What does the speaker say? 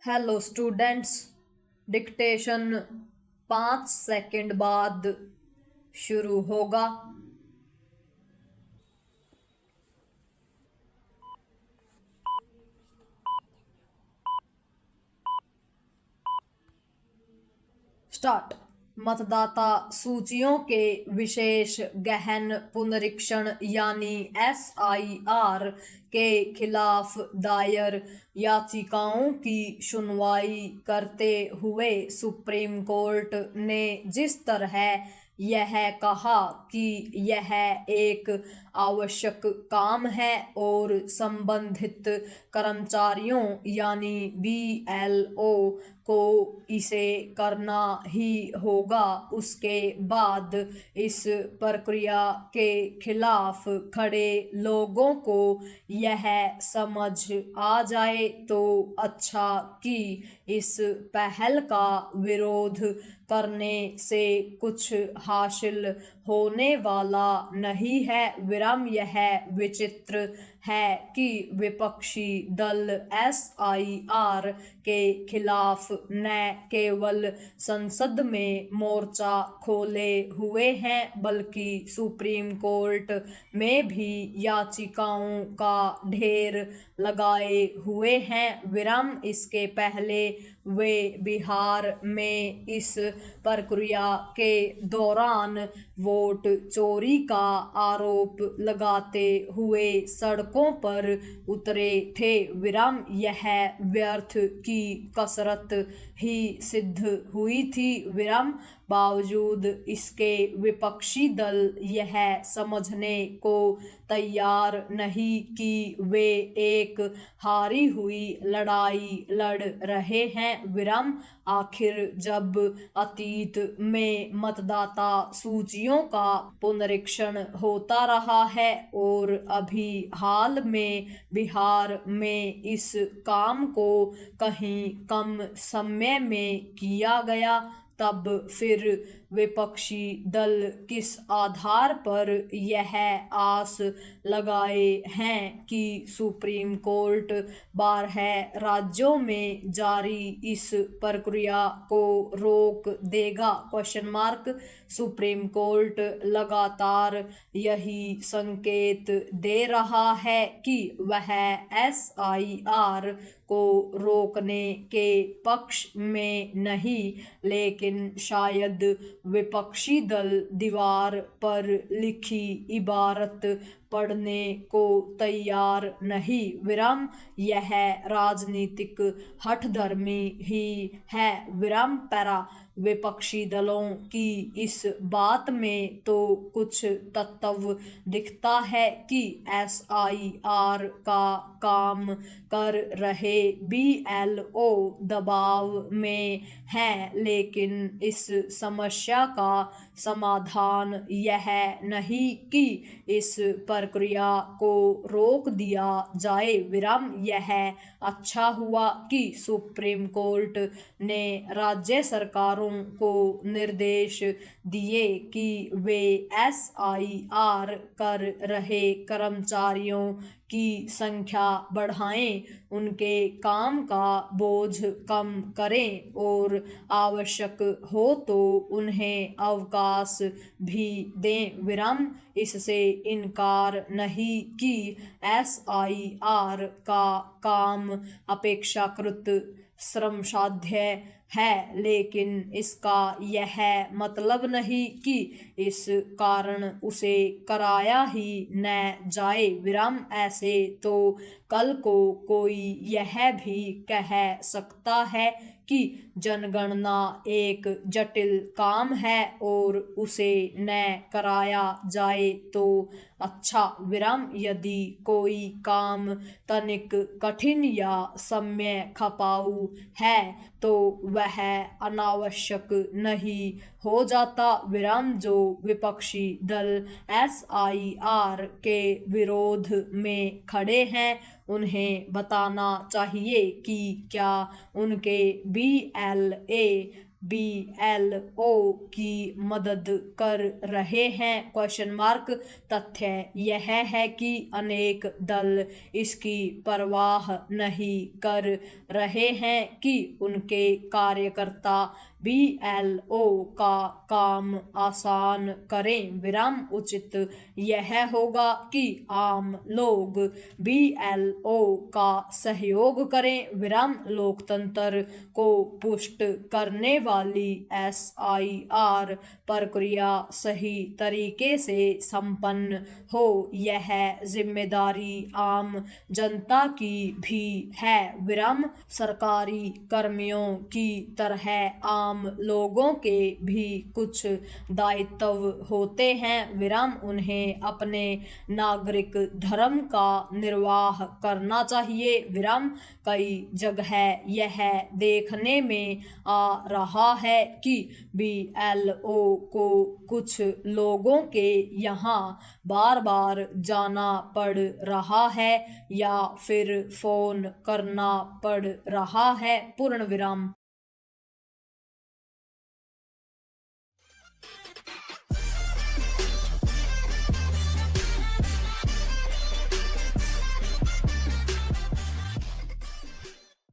Hello students, dictation 5 second बाद शुरू होगा। स्टार्ट। मतदाता सूचियों के विशेष गहन पुनरीक्षण यानी SIR के खिलाफ दायर याचिकाओं की सुनवाई करते हुए सुप्रीम कोर्ट ने जिस तरह यह कहा कि यह एक आवश्यक काम है और संबंधित कर्मचारियों यानी BLO को इसे करना ही होगा, उसके बाद इस प्रक्रिया के खिलाफ खड़े लोगों को यह समझ आ जाए तो अच्छा कि इस पहल का विरोध करने से कुछ हासिल होने वाला नहीं है। यह विचित्र है कि विपक्षी दल SIR के खिलाफ न केवल संसद में मोर्चा खोले हुए हैं बल्कि सुप्रीम कोर्ट में भी याचिकाओं का ढेर लगाए हुए हैं। इसके पहले वे बिहार में इस प्रक्रिया के दौरान वोट चोरी का आरोप लगाते हुए सड़कों पर उतरे थे। यह व्यर्थ की कसरत ही सिद्ध हुई थी। बावजूद इसके विपक्षी दल यह समझने को तैयार नहीं कि वे एक हारी हुई लड़ाई लड़ रहे हैं। आखिर जब अतीत में मतदाता सूचियों का पुनरीक्षण होता रहा है और अभी हाल में बिहार में इस काम को कहीं कम समय में किया गया, तब फिर विपक्षी दल किस आधार पर यह आस लगाए हैं कि सुप्रीम कोर्ट 12 राज्यों में जारी इस प्रक्रिया को रोक देगा? सुप्रीम कोर्ट लगातार यही संकेत दे रहा है कि वह SIR को रोकने के पक्ष में नहीं, लेकिन शायद विपक्षी दल दीवार पर लिखी इबारत पढ़ने को तैयार नहीं। यह राजनीतिक हठधर्मी ही है। पैरा विपक्षी दलों की इस बात में तो कुछ तत्व दिखता है कि SIR का काम कर रहे BLO दबाव में हैं, लेकिन इस समस्या का समाधान यह नहीं कि इस प्रक्रिया को रोक दिया जाए। यह अच्छा हुआ कि सुप्रीम कोर्ट ने राज्य सरकारों को निर्देश दिए कि वे SIR कर रहे कर्मचारियों की संख्या बढ़ाएं, उनके काम का बोझ कम करें और आवश्यक हो तो उन्हें अवकाश भी दें। इससे इनकार नहीं कि SIR का काम अपेक्षाकृत श्रमसाध्य है, लेकिन इसका यह मतलब नहीं कि इस कारण उसे कराया ही न जाए। ऐसे तो कल को कोई यह भी कह सकता है कि जनगणना एक जटिल काम है और उसे न कराया जाए तो अच्छा। यदि कोई काम तनिक कठिन या समय खपाऊ है तो वह अनावश्यक नहीं हो जाता। जो विपक्षी दल SIR के विरोध में खड़े हैं उन्हें बताना चाहिए कि क्या उनके BLA BLO की मदद कर रहे हैं? Question mark. तथ्य यह है कि अनेक दल इसकी परवाह नहीं कर रहे हैं कि उनके कार्यकर्ता BLO का काम आसान करें। विराम। उचित यह होगा कि आम लोग BLO का सहयोग करें। विराम। लोकतंत्र को पुष्ट करने वाली SIR प्रक्रिया सही तरीके से संपन्न हो, यह जिम्मेदारी आम जनता की भी है। विराम। सरकारी कर्मियों की तरह आम लोगों के भी कुछ दायित्व होते हैं। विराम। उन्हें अपने नागरिक धर्म का निर्वाह करना चाहिए। विराम। कई जगह यह देखने में आ रहा है कि BLO को कुछ लोगों के यहाँ बार बार जाना पड़ रहा है या फिर फोन करना पड़ रहा है। पूर्ण विराम।